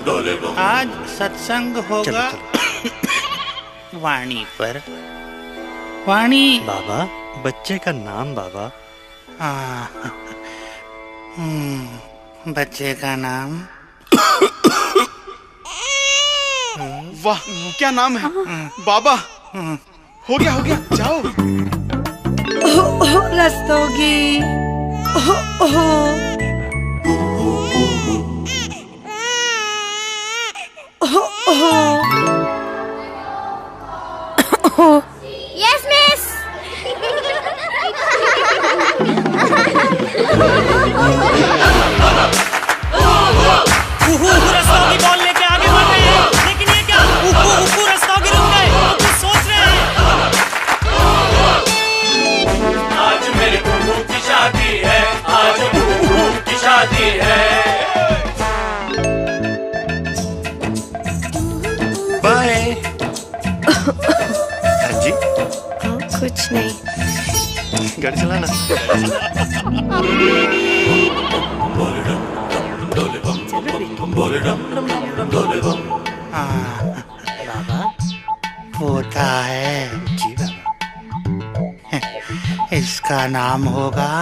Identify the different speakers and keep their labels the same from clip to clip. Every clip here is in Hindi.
Speaker 1: आज सत्संग होगा वाणी पर। वाणी
Speaker 2: बाबा, बच्चे का नाम बाबा।
Speaker 1: बच्चे का नाम।
Speaker 3: वाह, क्या नाम है बाबा। हो गया जाओ।
Speaker 4: Rastogi.
Speaker 5: Yes, miss.
Speaker 6: Rastogi ball लेके आगे बढ़ रहे हैं, लेकिन ये क्या? रस्तोगी रुक गए। कुछ सोच रहे हैं।
Speaker 7: आज मेरे बूबू की शादी है, आज बूबू की शादी है।
Speaker 1: बाय।
Speaker 2: जी
Speaker 4: कुछ नहीं।
Speaker 2: गाड़ी चलाना।
Speaker 1: बाबा पोता है।
Speaker 2: जी बाबा।
Speaker 1: इसका नाम होगा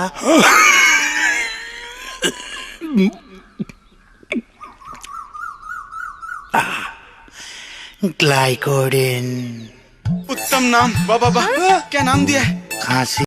Speaker 1: ग्लाइकोडिन।
Speaker 3: उत्तम नाम वाह। क्या नाम दिया है?
Speaker 1: खांसी